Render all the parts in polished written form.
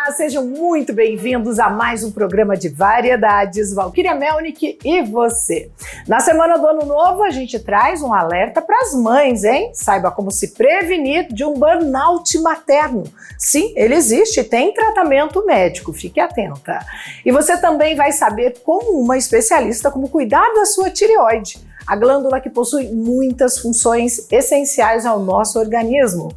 Olá, sejam muito bem-vindos a mais um programa de variedades. Valquíria Melnick e você. Na semana do Ano Novo, a gente traz um alerta para as mães, hein? Saiba como se prevenir de um burnout materno. Sim, ele existe, tem tratamento médico, fique atenta. E você também vai saber como uma especialista como cuidar da sua tireoide, a glândula que possui muitas funções essenciais ao nosso organismo.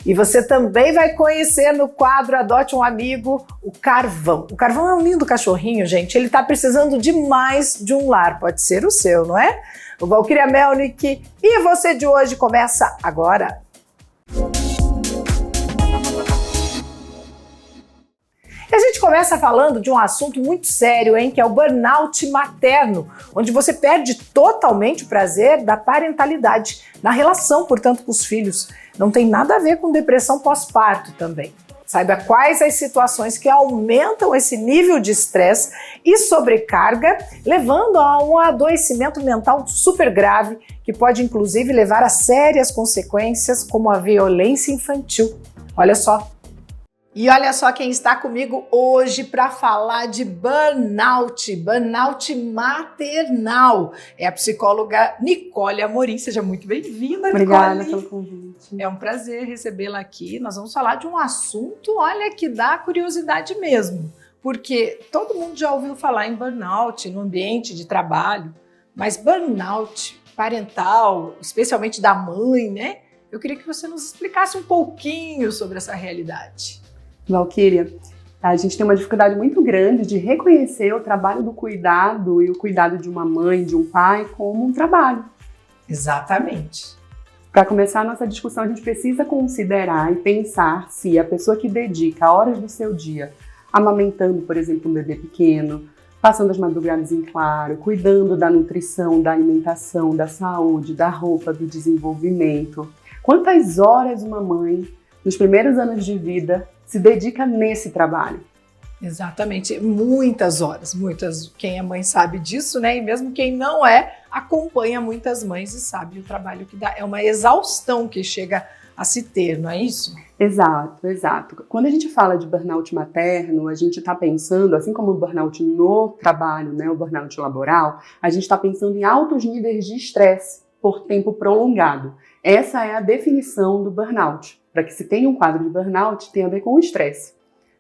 E você também vai conhecer no quadro Adote um Amigo o Carvão. O Carvão é um lindo cachorrinho, gente. Ele está precisando demais de um lar. Pode ser o seu, não é? O Valquíria Melnick e você de hoje começa agora. E a gente começa falando de um assunto muito sério, hein, que é o burnout materno, onde você perde totalmente o prazer da parentalidade, na relação, portanto, com os filhos. Não tem nada a ver com depressão pós-parto também. Saiba quais as situações que aumentam esse nível de estresse e sobrecarga, levando a um adoecimento mental super grave, que pode inclusive levar a sérias consequências, como a violência infantil. Olha só. E olha só quem está comigo hoje para falar de burnout maternal. É a psicóloga Nicole Amorim. Seja muito bem-vinda, Nicole. Obrigada pelo convite. É um prazer recebê-la aqui. Nós vamos falar de um assunto, olha, que dá curiosidade mesmo. Porque todo mundo já ouviu falar em burnout no ambiente de trabalho, mas burnout parental, especialmente da mãe, né? Eu queria que você nos explicasse um pouquinho sobre essa realidade. Valquíria, a gente tem uma dificuldade muito grande de reconhecer o trabalho do cuidado e o cuidado de uma mãe, de um pai, como um trabalho. Exatamente. Para começar a nossa discussão, a gente precisa considerar e pensar se a pessoa que dedica horas do seu dia amamentando, por exemplo, um bebê pequeno, passando as madrugadas em claro, cuidando da nutrição, da alimentação, da saúde, da roupa, do desenvolvimento. Quantas horas uma mãe, nos primeiros anos de vida, se dedica nesse trabalho? Exatamente, muitas horas, muitas. Quem é mãe sabe disso, né? E mesmo quem não é, acompanha muitas mães e sabe o trabalho que dá. É uma exaustão que chega a se ter, não é isso? Exato, exato. Quando a gente fala de burnout materno, a gente está pensando, assim como o burnout no trabalho, né, o burnout laboral, a gente está pensando em altos níveis de estresse por tempo prolongado. Essa é a definição do burnout. Para que se tenha um quadro de burnout, tem a ver com o estresse,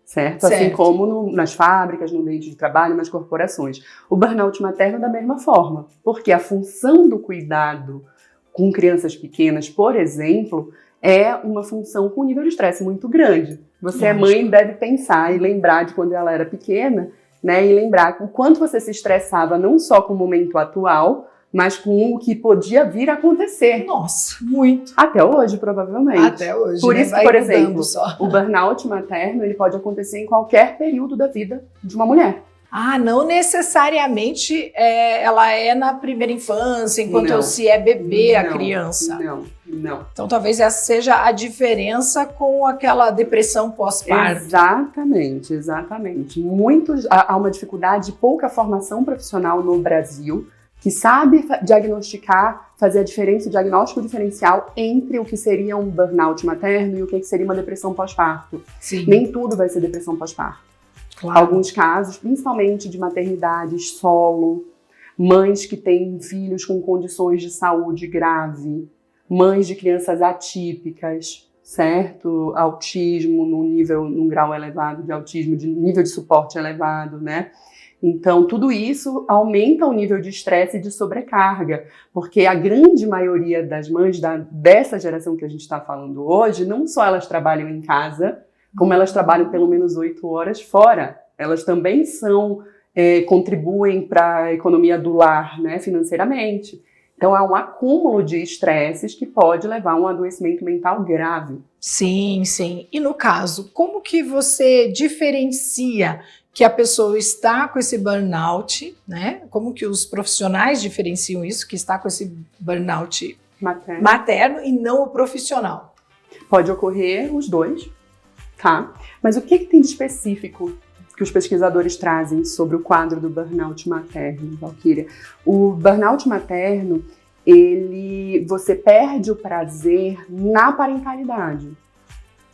certo? Assim como nas fábricas, no ambiente de trabalho, nas corporações. O burnout materno da mesma forma, porque a função do cuidado com crianças pequenas, por exemplo, é uma função com um nível de estresse muito grande. Você é mãe, deve pensar e lembrar de quando ela era pequena, né? E lembrar o quanto você se estressava não só com o momento atual, mas com o que podia vir a acontecer. Nossa, muito. Até hoje, provavelmente. Até hoje, Por né? isso, por exemplo, o burnout materno ele pode acontecer em qualquer período da vida de uma mulher. Ah, não necessariamente ela é na primeira infância, enquanto se é bebê a criança. Não. Então talvez essa seja a diferença com aquela depressão pós-parto. Exatamente. Há uma dificuldade, pouca formação profissional no Brasil que sabe diagnosticar, fazer a diferença, o diagnóstico diferencial entre o que seria um burnout materno e o que seria uma depressão pós-parto. Sim. Nem tudo vai ser depressão pós-parto. Claro. Alguns casos, principalmente de maternidades solo, mães que têm filhos com condições de saúde grave, mães de crianças atípicas, certo? Autismo num grau elevado de autismo, de nível de suporte elevado, né? Então, tudo isso aumenta o nível de estresse e de sobrecarga, porque a grande maioria das mães dessa geração que a gente está falando hoje, não só elas trabalham em casa, como elas trabalham pelo menos 8 horas fora. Elas também contribuem para a economia do lar, né, financeiramente. Então, há um acúmulo de estresses que pode levar a um adoecimento mental grave. Sim. E no caso, como que você diferencia que a pessoa está com esse burnout, né? Como que os profissionais diferenciam isso, que está com esse burnout materno e não o profissional? Pode ocorrer os dois, tá? Mas o que tem de específico que os pesquisadores trazem sobre o quadro do burnout materno, Valquíria? O burnout materno, você perde o prazer na parentalidade.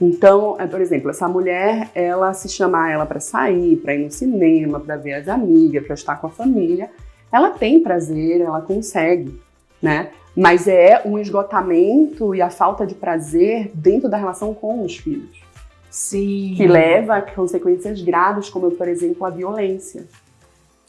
Então, por exemplo, essa mulher, ela se chamar ela para sair, para ir no cinema, para ver as amigas, para estar com a família, ela tem prazer, ela consegue, né? Mas é um esgotamento e a falta de prazer dentro da relação com os filhos. Sim. Que leva a consequências graves, como, por exemplo, a violência.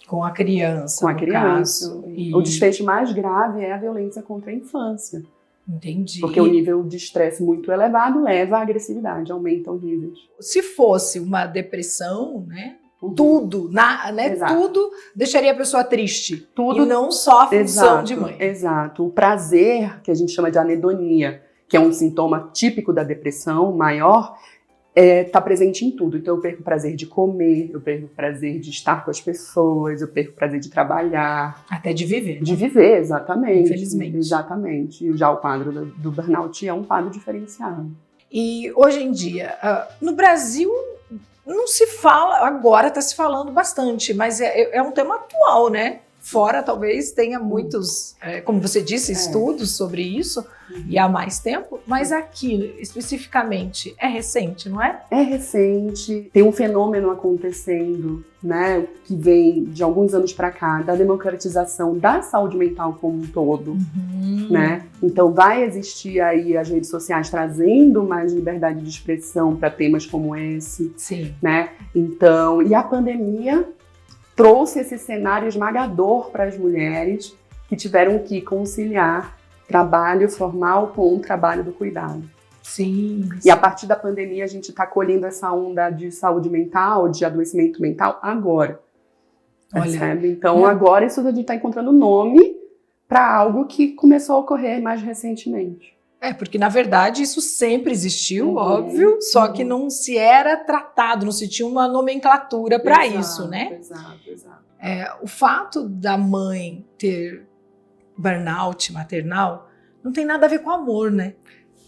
Com a criança, Com a criança. Caso. O desfecho mais grave é a violência contra a infância. Entendi. Porque o nível de estresse muito elevado leva à agressividade, aumenta os níveis. Se fosse uma depressão, né? Tudo, né? Tudo deixaria a pessoa triste. Tudo, e não só a função de mãe. Exato. O prazer, que a gente chama de anedonia, que é um sintoma típico da depressão maior, está presente em tudo. Então eu perco o prazer de comer, eu perco o prazer de estar com as pessoas, eu perco o prazer de trabalhar. Até de viver. De viver, exatamente. Infelizmente. Exatamente. E já o quadro do burnout é um quadro diferenciado. E hoje em dia, no Brasil, não se fala, agora está se falando bastante, mas é um tema atual, né? Fora, talvez, tenha muitos, como você disse, estudos sobre isso, e há mais tempo, mas aqui, especificamente, é recente, não é? É recente, tem um fenômeno acontecendo, né, que vem de alguns anos para cá, da democratização da saúde mental como um todo, né? Então vai existir aí as redes sociais trazendo mais liberdade de expressão para temas como esse, Sim. né? Então, e a pandemia trouxe esse cenário esmagador para as mulheres que tiveram que conciliar trabalho formal com o trabalho do cuidado. Sim. E a partir da pandemia a gente está colhendo essa onda de saúde mental, de adoecimento mental agora. Percebe? Então agora isso a gente está encontrando nome para algo que começou a ocorrer mais recentemente. Porque na verdade isso sempre existiu, óbvio, só que não se era tratado, não se tinha uma nomenclatura para isso, né? Exato. O fato da mãe ter burnout maternal não tem nada a ver com amor, né?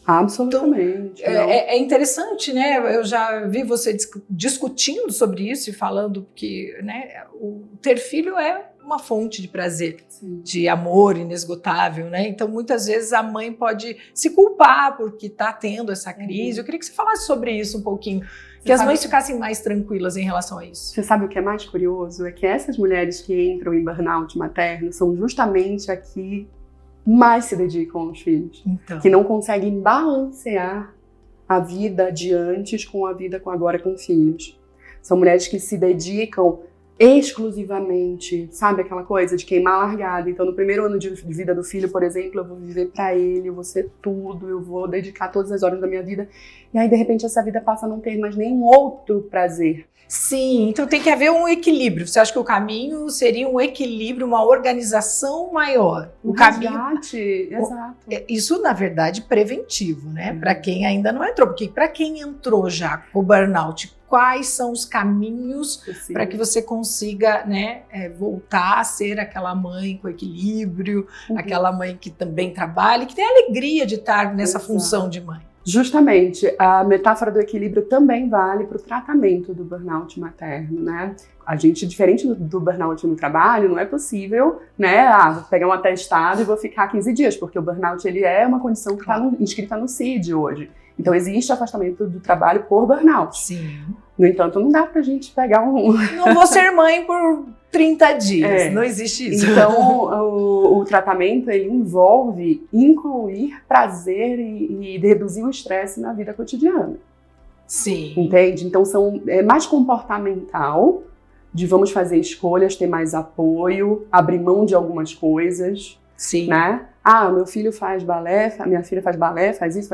Absolutamente. Então, é interessante, né? Eu já vi você discutindo sobre isso e falando que, né, o ter filho é uma fonte de prazer, Sim. de amor inesgotável, né? Então, muitas vezes a mãe pode se culpar porque está tendo essa crise. Eu queria que você falasse sobre isso um pouquinho, que as mães ficassem mais tranquilas em relação a isso. Você sabe o que é mais curioso? É que essas mulheres que entram em burnout materno são justamente as que mais se dedicam aos filhos, que não conseguem balancear a vida de antes com a vida agora com filhos. São mulheres que se dedicam exclusivamente, sabe aquela coisa de queimar a largada. Então, no primeiro ano de vida do filho, por exemplo, eu vou viver pra ele, eu vou ser tudo, eu vou dedicar todas as horas da minha vida. E aí, de repente, essa vida passa a não ter mais nenhum outro prazer. Sim, então tem que haver um equilíbrio. Você acha que o caminho seria um equilíbrio, uma organização maior? O resgate, exato. Isso, na verdade, preventivo, né? Para quem ainda não entrou. Porque para quem entrou já com o burnout, quais são os caminhos para que você consiga, né, voltar a ser aquela mãe com equilíbrio, aquela mãe que também trabalha, que tem a alegria de estar nessa função de mãe? Justamente, a metáfora do equilíbrio também vale para o tratamento do burnout materno, né? A gente, diferente do burnout no trabalho, não é possível, né, vou pegar um atestado e vou ficar 15 dias, porque o burnout ele é uma condição que está inscrita no CID hoje. Então, existe afastamento do trabalho por burnout. Sim. No entanto, não dá pra gente pegar Não vou ser mãe por 30 dias, não existe isso. Então, o tratamento, ele envolve incluir prazer e reduzir o estresse na vida cotidiana. Sim. Entende? Então, é mais comportamental, de vamos fazer escolhas, ter mais apoio, abrir mão de algumas coisas. Sim. Né? Meu filho faz balé, minha filha faz balé, faz isso,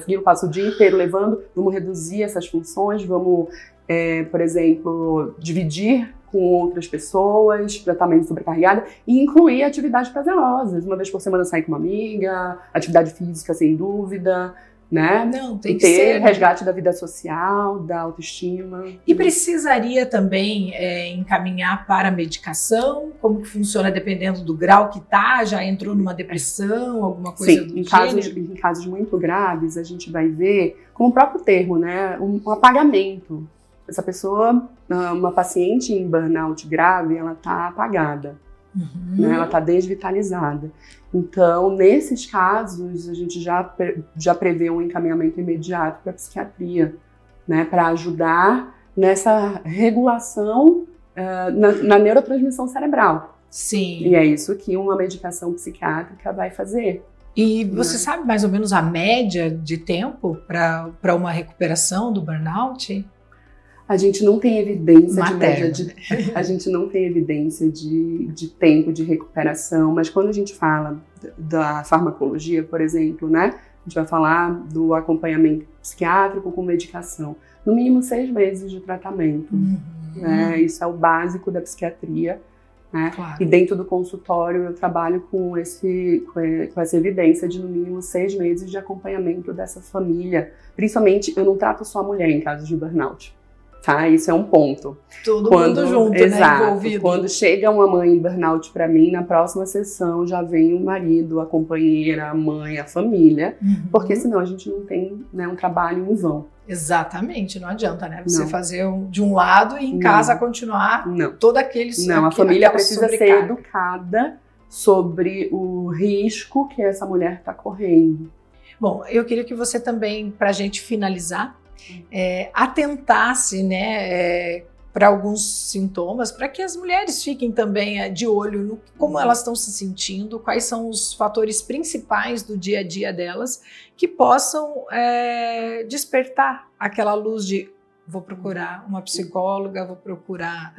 eu passo o dia inteiro levando, vamos reduzir essas funções, vamos, por exemplo, dividir com outras pessoas para estar menos sobrecarregada e incluir atividades prazerosas. Uma vez por semana sair com uma amiga, atividade física sem dúvida, né? Não, tem e que ter ser, resgate da vida social, da autoestima. E precisaria também encaminhar para a medicação? Como que funciona dependendo do grau que tá? Já entrou numa depressão, alguma coisa do gênero? Em casos muito graves, a gente vai ver, como o próprio termo, né? Um apagamento. Essa pessoa, uma paciente em burnout grave, ela tá apagada. né? Ela está desvitalizada. Então, nesses casos, a gente já prevê um encaminhamento imediato para a psiquiatria, né? Para ajudar nessa regulação na neurotransmissão cerebral. Sim. E é isso que uma medicação psiquiátrica vai fazer. E você sabe mais ou menos a média de tempo para uma recuperação do burnout? A gente não tem evidência Materno, de média a gente não tem evidência de tempo de recuperação, mas quando a gente fala da farmacologia, por exemplo, né? A gente vai falar do acompanhamento psiquiátrico com medicação. No mínimo 6 meses de tratamento. Né? Isso é o básico da psiquiatria. Né? Claro. E dentro do consultório eu trabalho com essa evidência de no mínimo 6 meses de acompanhamento dessa família. Principalmente, eu não trato só a mulher em casos de burnout. Tá? Isso é um ponto. Todo mundo junto, exato, né? Envolvido. Quando chega uma mãe em burnout para mim, na próxima sessão já vem o marido, a companheira, a mãe, a família, porque senão a gente não tem, né, um trabalho em vão. Exatamente, não adianta, né? Você Não. fazer de um lado e em casa continuar todo aquele... Não, a família precisa ser educada sobre o risco que essa mulher está correndo. Bom, eu queria que você também, para a gente finalizar, atentasse, né, para alguns sintomas, para que as mulheres fiquem também de olho no como elas estão se sentindo, quais são os fatores principais do dia a dia delas que possam despertar aquela luz de vou procurar uma psicóloga, vou procurar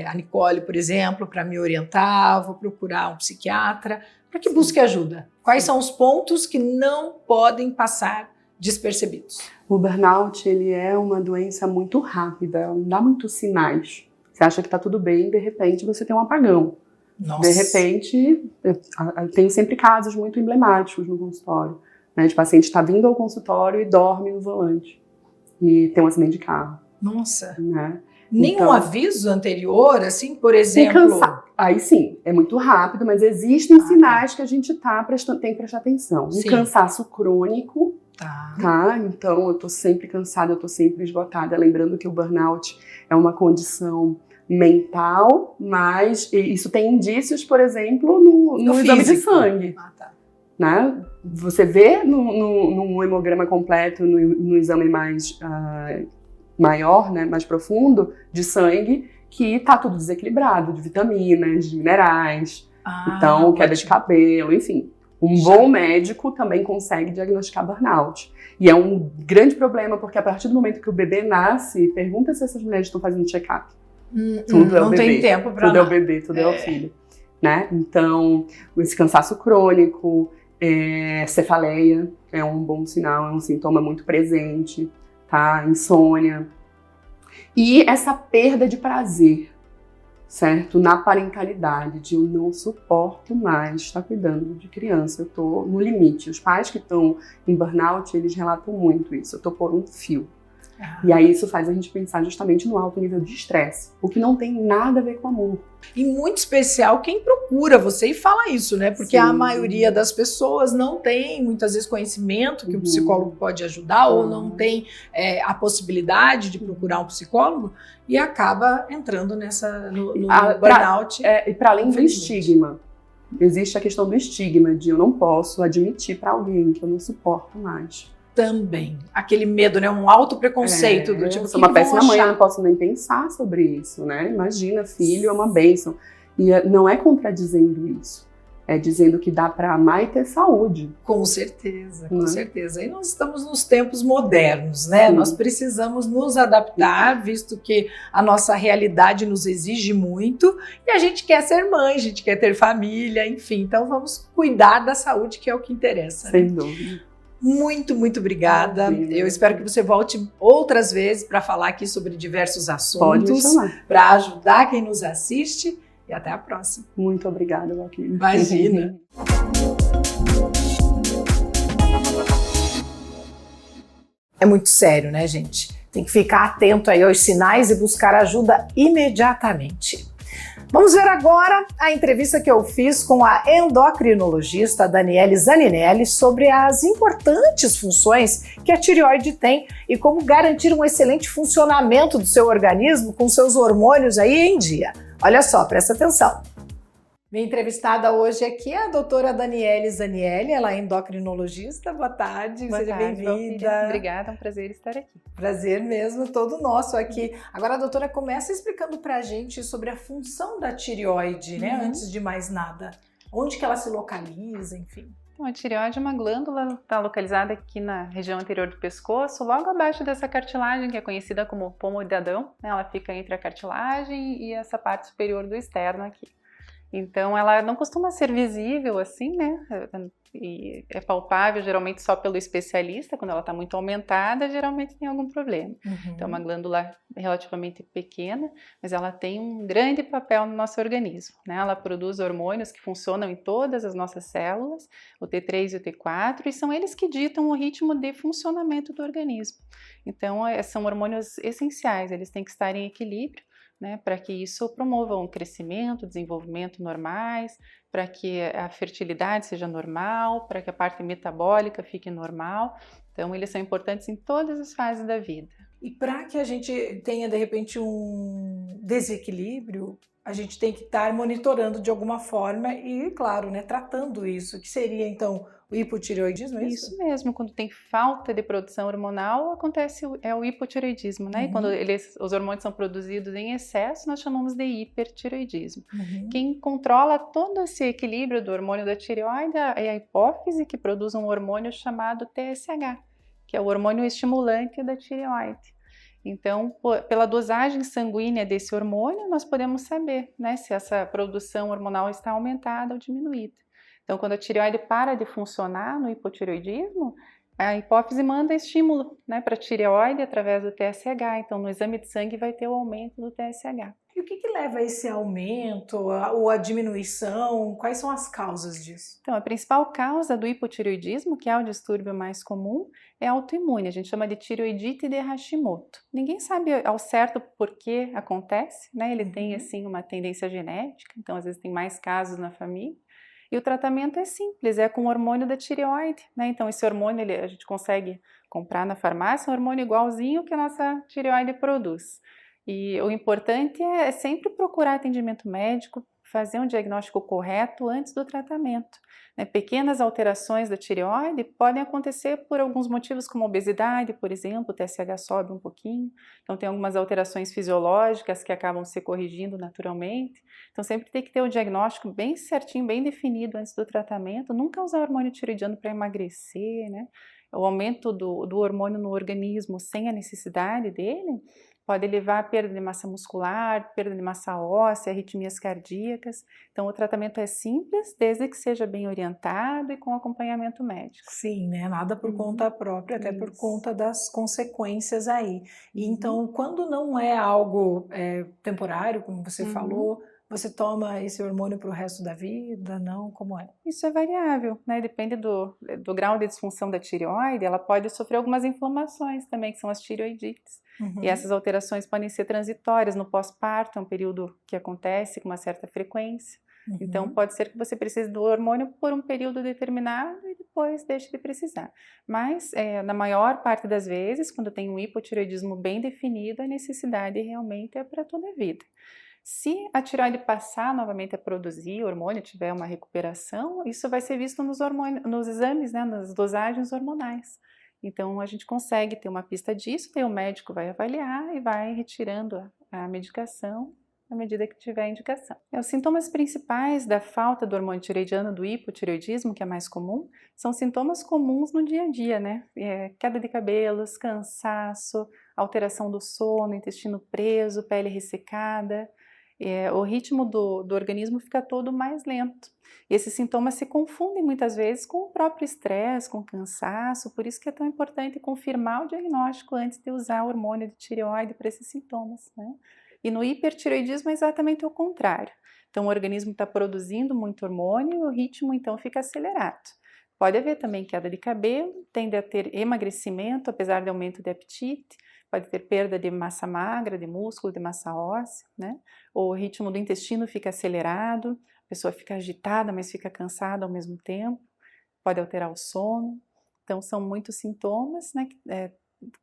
a Nicole, por exemplo, para me orientar, vou procurar um psiquiatra, para que busque ajuda. Quais são os pontos que não podem passar despercebidos? O burnout, ele é uma doença muito rápida, não dá muitos sinais. Você acha que está tudo bem, de repente você tem um apagão. Nossa. De repente, eu tenho sempre casos muito emblemáticos no consultório, né, de paciente está vindo ao consultório e dorme no volante e tem um acidente de carro. Nossa. Né? Nenhum Então, aviso anterior, assim, por exemplo? Aí sim, é muito rápido, mas existem sinais que a gente tem que prestar atenção. Um cansaço crônico. Tá? Então, eu tô sempre cansada, eu tô sempre esgotada. Lembrando que o burnout é uma condição mental, mas isso tem indícios, por exemplo, no exame de sangue. Né? Você vê no hemograma completo, no exame mais maior, né, mais profundo, de sangue, que tá tudo desequilibrado, de vitaminas, de minerais, então queda de cabelo, enfim. Um bom médico também consegue diagnosticar burnout. E é um grande problema, porque a partir do momento que o bebê nasce, pergunta se essas mulheres estão fazendo check-up. Tudo é o bebê. Não tem tempo para tudo é o bebê, tudo é o filho. Né? Então, esse cansaço crônico, cefaleia é um bom sinal, é um sintoma muito presente, tá? Insônia. E essa perda de prazer, certo? Na parentalidade, de eu não suporto mais estar cuidando de criança, eu tô no limite. Os pais que estão em burnout, eles relatam muito isso, eu tô por um fio. E aí isso faz a gente pensar justamente no alto nível de estresse, o que não tem nada a ver com amor. E muito especial quem procura você e fala isso, né? Porque a maioria das pessoas não tem, muitas vezes, conhecimento que o psicólogo pode ajudar ou não tem a possibilidade de procurar um psicólogo e acaba entrando no burnout. E para além do estigma, existe a questão do estigma de eu não posso admitir para alguém que eu não suporto mais. Também. Aquele medo, né? Um autopreconceito do tipo, sou uma péssima mãe, eu não posso nem pensar sobre isso, né? Imagina, filho é uma bênção. E não é contradizendo isso. É dizendo que dá para amar e ter saúde. Com certeza, com certeza. E nós estamos nos tempos modernos, né? Nós precisamos nos adaptar, visto que a nossa realidade nos exige muito. E a gente quer ser mãe, a gente quer ter família, enfim. Então vamos cuidar da saúde, que é o que interessa. Sem dúvida. Muito, muito obrigada. Eu espero que você volte outras vezes para falar aqui sobre diversos assuntos, para ajudar quem nos assiste. E até a próxima. Muito obrigada, Valquíria. Imagina. É muito sério, né, gente? Tem que ficar atento aí aos sinais e buscar ajuda imediatamente. Vamos ver agora a entrevista que eu fiz com a endocrinologista Daniele Zaninelli sobre as importantes funções que a tireoide tem e como garantir um excelente funcionamento do seu organismo com seus hormônios aí em dia. Olha só, presta atenção. Minha entrevistada hoje aqui é a doutora Daniele Zanielli, ela é endocrinologista. Boa tarde, seja bem-vinda. Obrigada, é um prazer estar aqui. Prazer mesmo, todo nosso aqui. Agora a doutora começa explicando pra gente sobre a função da tireoide, né? Antes de mais nada. Onde que ela se localiza, enfim. Então, a tireoide é uma glândula, está localizada aqui na região anterior do pescoço, logo abaixo dessa cartilagem que é conhecida como pomo de Adão, né? Ela fica entre a cartilagem e essa parte superior do externo aqui. Então, ela não costuma ser visível assim, né? E é palpável geralmente só pelo especialista. Quando ela está muito aumentada, geralmente tem algum problema. Então, é uma glândula relativamente pequena, mas ela tem um grande papel no nosso organismo, né? Ela produz hormônios que funcionam em todas as nossas células, o T3 e o T4, e são eles que ditam o ritmo de funcionamento do organismo. Então, são hormônios essenciais, eles têm que estar em equilíbrio, né, para que isso promova um crescimento, desenvolvimento normais, para que a fertilidade seja normal, para que a parte metabólica fique normal. Então, eles são importantes em todas as fases da vida. E para que a gente tenha, de repente, um desequilíbrio, a gente tem que estar monitorando de alguma forma e, claro, né, tratando isso, que seria, então, o hipotireoidismo, é isso? Isso mesmo, quando tem falta de produção hormonal, acontece o hipotireoidismo, né? E quando os hormônios são produzidos em excesso, nós chamamos de hipertireoidismo. Quem controla todo esse equilíbrio do hormônio da tireoide é a hipófise, que produz um hormônio chamado TSH, que é o hormônio estimulante da tireoide. Então, pela dosagem sanguínea desse hormônio, nós podemos saber, né, se essa produção hormonal está aumentada ou diminuída. Então, quando a tireoide para de funcionar no hipotireoidismo, a hipófise manda estímulo, né, para a tireoide através do TSH. Então, no exame de sangue vai ter o aumento do TSH. E o que leva a esse aumento ou a diminuição? Quais são as causas disso? Então, a principal causa do hipotireoidismo, que é o distúrbio mais comum, é autoimune. A gente chama de tireoidite de Hashimoto. Ninguém sabe ao certo por que acontece, né? Ele tem, assim, uma tendência genética, então às vezes tem mais casos na família. E o tratamento é simples, é com o hormônio da tireoide, né? Então esse hormônio a gente consegue comprar na farmácia, um hormônio igualzinho que a nossa tireoide produz. E o importante é sempre procurar atendimento médico, fazer um diagnóstico correto antes do tratamento, né? Pequenas alterações da tireoide podem acontecer por alguns motivos, como obesidade, por exemplo, o TSH sobe um pouquinho, então tem algumas alterações fisiológicas que acabam se corrigindo naturalmente. Então sempre tem que ter o diagnóstico bem certinho, bem definido antes do tratamento, nunca usar hormônio tireoidiano para emagrecer, né? O aumento do hormônio no organismo sem a necessidade dele pode levar a perda de massa muscular, perda de massa óssea, arritmias cardíacas. Então, o tratamento é simples, desde que seja bem orientado e com acompanhamento médico. Sim, né? Nada por conta própria, até por conta das consequências aí. E então, quando não é algo temporário, como você falou, você toma esse hormônio para o resto da vida? Não? Como é? Isso é variável, né? Depende do grau de disfunção da tireoide, ela pode sofrer algumas inflamações também, que são as tireoidites. E essas alterações podem ser transitórias. No pós-parto é um período que acontece com uma certa frequência. Então pode ser que você precise do hormônio por um período determinado e depois deixe de precisar. Mas na maior parte das vezes, quando tem um hipotireoidismo bem definido, a necessidade realmente é para toda a vida. Se a tireoide passar novamente a produzir hormônio, tiver uma recuperação, isso vai ser visto nos exames, né, nas dosagens hormonais. Então a gente consegue ter uma pista disso, daí o médico vai avaliar e vai retirando a medicação à medida que tiver a indicação. Os sintomas principais da falta do hormônio tireoidiano, do hipotireoidismo, que é mais comum, são sintomas comuns no dia a dia, né? Queda de cabelos, cansaço, alteração do sono, intestino preso, pele ressecada. O ritmo do organismo fica todo mais lento. E esses sintomas se confundem muitas vezes com o próprio estresse, com o cansaço, por isso que é tão importante confirmar o diagnóstico antes de usar o hormônio de tireoide para esses sintomas, né? E no hipertireoidismo é exatamente o contrário. Então o organismo está produzindo muito hormônio e o ritmo então fica acelerado. Pode haver também queda de cabelo, tende a ter emagrecimento, apesar de aumento de apetite, pode ter perda de massa magra, de músculo, de massa óssea, né? O ritmo do intestino fica acelerado, a pessoa fica agitada, mas fica cansada ao mesmo tempo, pode alterar o sono. Então, são muitos sintomas, né,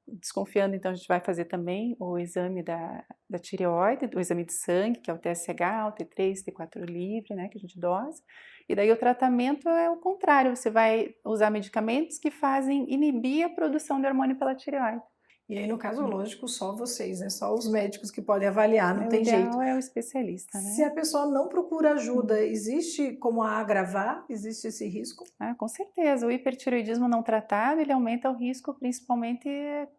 desconfiando, então a gente vai fazer também o exame da tireoide, o exame de sangue, que é o TSH, o T3, T4 livre, né, que a gente dosa. E daí o tratamento é o contrário, você vai usar medicamentos que fazem inibir a produção de hormônio pela tireoide. E aí, no caso, lógico, só vocês, né? Só os médicos que podem avaliar, não tem jeito. O ideal é o especialista, né? Se a pessoa não procura ajuda, existe como agravar? Existe esse risco? Com certeza. O hipertireoidismo não tratado, ele aumenta o risco, principalmente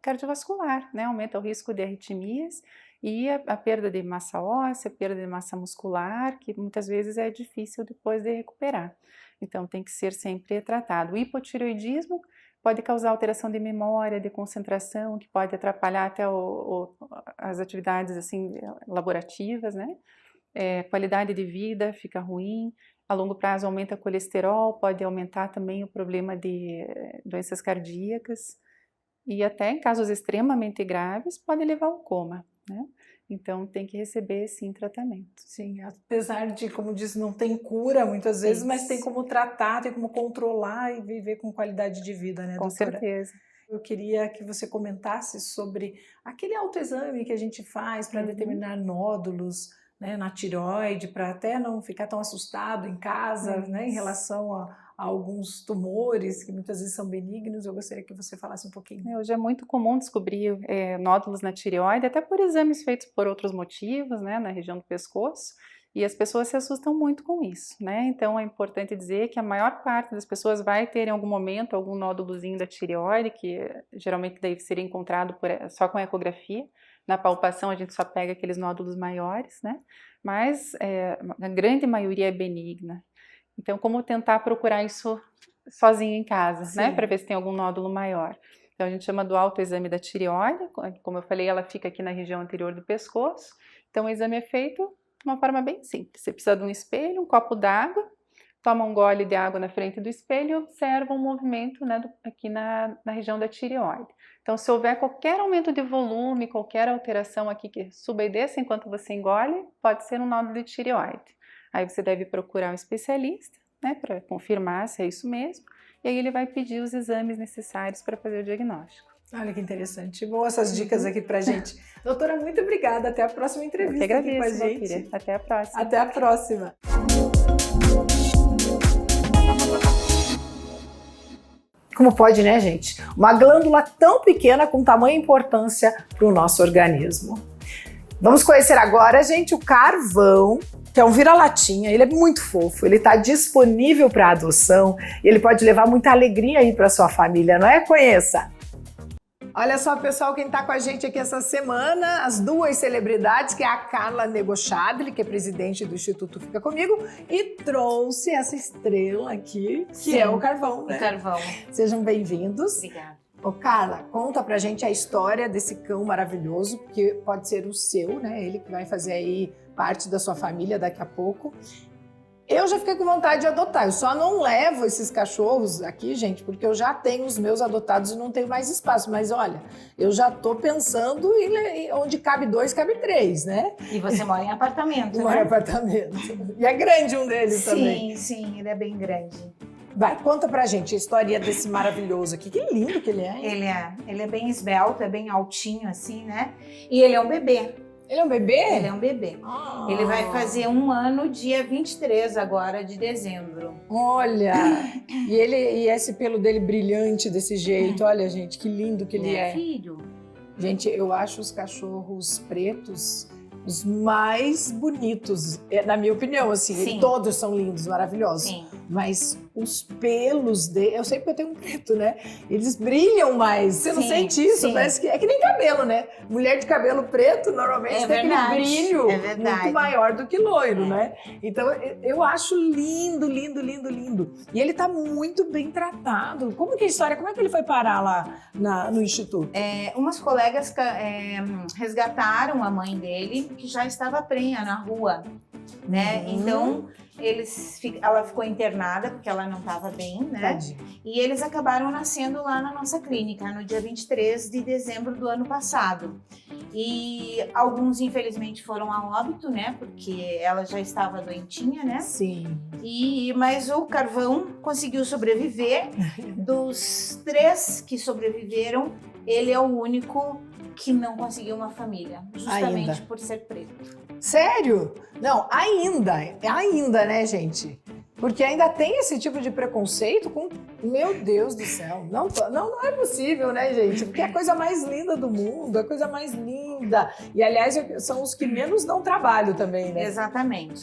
cardiovascular, né? Aumenta o risco de arritmias e a perda de massa óssea, perda de massa muscular, que muitas vezes é difícil depois de recuperar. Então, tem que ser sempre tratado. O hipotireoidismo pode causar alteração de memória, de concentração, que pode atrapalhar até as atividades assim, laborativas, né? Qualidade de vida fica ruim, a longo prazo aumenta o colesterol, pode aumentar também o problema de doenças cardíacas e até em casos extremamente graves pode levar ao coma, né? Então tem que receber sim tratamento. Sim, apesar de, como disse, não tem cura muitas vezes, Isso. mas tem como tratar, tem como controlar e viver com qualidade de vida, né, Com doutora? certeza. Eu queria que você comentasse sobre aquele autoexame que a gente faz para determinar nódulos, né, na tireoide, para até não ficar tão assustado em casa, né, em relação a alguns tumores que muitas vezes são benignos. Eu gostaria que você falasse um pouquinho. Hoje é muito comum descobrir nódulos na tireoide, até por exames feitos por outros motivos, né, na região do pescoço, e as pessoas se assustam muito com isso, né? Então é importante dizer que a maior parte das pessoas vai ter em algum momento algum nódulozinho da tireoide, que geralmente deve ser encontrado só com ecografia. Na palpação a gente só pega aqueles nódulos maiores, né? Mas a grande maioria é benigna. Então, como tentar procurar isso sozinho em casa, né? Para ver se tem algum nódulo maior. Então, a gente chama do autoexame da tireoide. Como eu falei, ela fica aqui na região anterior do pescoço. Então, o exame é feito de uma forma bem simples. Você precisa de um espelho, um copo d'água, toma um gole de água na frente do espelho e observa um movimento, né, aqui na região da tireoide. Então, se houver qualquer aumento de volume, qualquer alteração aqui que suba e desça enquanto você engole, pode ser um nódulo de tireoide. Aí você deve procurar um especialista, né, para confirmar se é isso mesmo, e aí ele vai pedir os exames necessários para fazer o diagnóstico. Olha que interessante. Boas essas dicas aqui pra gente. Doutora, muito obrigada. Até a próxima entrevista. Eu que agradeço, aqui com a gente. Valquíria. Até a próxima. Até a próxima. Como pode, né, gente? Uma glândula tão pequena com tamanha importância para o nosso organismo. Vamos conhecer agora, gente, o carvão, que é um vira-latinha. Ele é muito fofo, ele está disponível para adoção e ele pode levar muita alegria aí para sua família, não é? Conheça! Olha só, pessoal, quem está com a gente aqui essa semana, as duas celebridades, que é a Carla Negochadli, que é presidente do Instituto Fica Comigo, e trouxe essa estrela aqui, que é o carvão, né? O carvão. Sejam bem-vindos. Obrigada. Ô, Carla, conta pra gente a história desse cão maravilhoso, que pode ser o seu, né? Ele que vai fazer aí parte da sua família daqui a pouco. Eu já fiquei com vontade de adotar, eu só não levo esses cachorros aqui, gente, porque eu já tenho os meus adotados e não tenho mais espaço. Mas olha, eu já tô pensando em onde cabe 2, cabe 3, né? E você mora em apartamento, Mora em né? apartamento. E é grande um deles também. Sim, ele é bem grande. Vai, conta pra gente a história desse maravilhoso aqui. Que lindo que ele é, hein? Ele é bem esbelto, é bem altinho assim, né? E ele é um bebê. Ele é um bebê? Ele é um bebê. Ah. Ele vai fazer 1 ano dia 23 agora de dezembro. Olha! E esse pelo dele brilhante desse jeito. Olha, gente, que lindo que ele é. Filho. Gente, eu acho os cachorros pretos os mais bonitos, na minha opinião, assim. Sim. Todos são lindos, maravilhosos. Sim. Mas os pelos dele, eu sei porque eu tenho um preto, né? Eles brilham mais. Você não Sim, sente isso? sim. Parece que é que nem cabelo, né? Mulher de cabelo preto normalmente É tem verdade, aquele brilho é verdade. muito maior do que loiro, né? Então eu acho lindo, lindo, lindo, lindo. E ele tá muito bem tratado. Como que é a história? Como é que ele foi parar lá no instituto? Umas colegas resgataram a mãe dele, que já estava prenha na rua, né? Então ela ficou internada porque ela não estava bem, né? Tadinho. E eles acabaram nascendo lá na nossa clínica no dia 23 de dezembro do ano passado. E alguns infelizmente foram a óbito, né? Porque ela já estava doentinha, né? Sim. Mas o carvão conseguiu sobreviver. Dos 3 que sobreviveram, ele é o único que não conseguiu uma família, justamente Ainda. por ser preto. Sério? Não, ainda, né, gente? Porque ainda tem esse tipo de preconceito com... Meu Deus do céu, não é possível, né, gente? Porque é a coisa mais linda do mundo, a coisa mais linda. E, aliás, são os que menos dão trabalho também, né? Exatamente,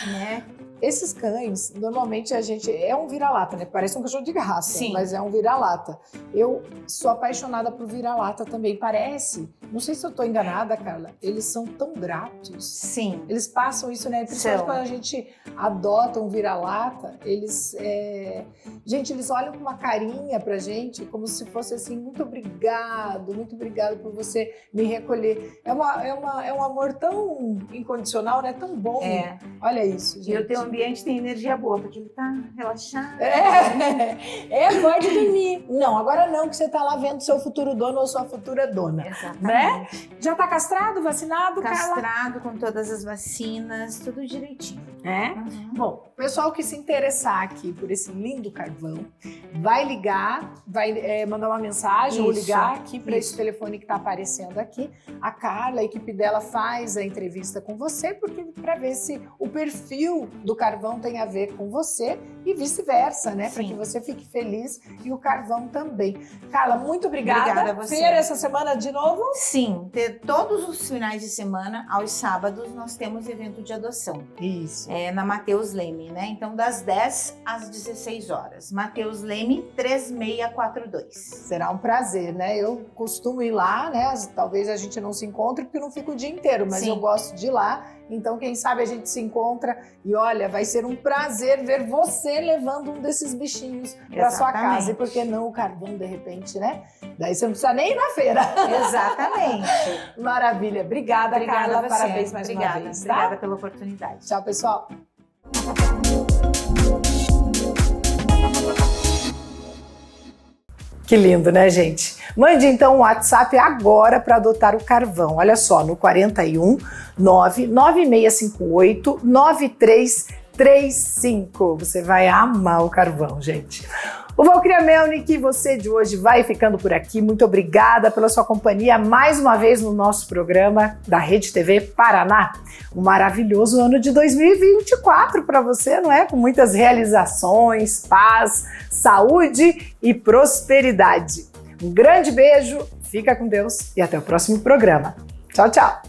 né? Esses cães, normalmente a gente... É um vira-lata, né? Parece um cachorro de raça, Sim. mas é um vira-lata. Eu sou apaixonada por vira-lata também. Parece... Não sei se eu tô enganada, Carla. Eles são tão gratos. Sim. Eles passam isso, né? Principalmente quando a gente adota um vira-lata, eles... Gente, eles olham com uma carinha pra gente, como se fosse assim, muito obrigado por você me recolher. É um amor tão incondicional, né? Tão bom. Olha isso, gente. E o teu ambiente tem energia boa, porque ele tá relaxado. Pode dormir. Não, agora não, que você tá lá vendo seu futuro dono ou sua futura dona. Exatamente. Né? Já tá castrado, vacinado, Carla? Castrado, com todas as vacinas, tudo direitinho. Bom, o pessoal que se interessar aqui por esse lindo carvão, vai ligar, vai mandar uma mensagem ou ligar aqui para esse telefone que está aparecendo aqui. A Carla, a equipe dela faz a entrevista com você, porque para ver se o perfil do carvão tem a ver com você e vice-versa, né? Para que você fique feliz e o carvão também. Carla, muito obrigada. Obrigada a você. Feira essa semana de novo? Sim, todos os finais de semana, aos sábados, nós temos evento de adoção. Isso. Na Mateus Leme, né? Então, das 10 às 16 horas. Mateus Leme, 3642. Será um prazer, né? Eu costumo ir lá, né? Talvez a gente não se encontre porque eu não fico o dia inteiro, mas eu gosto de ir lá. Então, quem sabe a gente se encontra e olha, vai ser um prazer ver você levando um desses bichinhos para sua casa. E por que não o carvão, de repente, né? Daí você não precisa nem ir na feira. Exatamente. Maravilha. Obrigada, Carla. Parabéns mais uma vez. Tá? Obrigada pela oportunidade. Tchau, pessoal. Que lindo, né, gente? Mande então um WhatsApp agora para adotar o carvão. Olha só, no 41 99658 9335. Você vai amar o carvão, gente. O Valquíria Melnick, você de hoje vai ficando por aqui. Muito obrigada pela sua companhia mais uma vez no nosso programa da Rede TV Paraná. Um maravilhoso ano de 2024 para você, não é? Com muitas realizações, paz, saúde e prosperidade. Um grande beijo, fica com Deus e até o próximo programa. Tchau, tchau!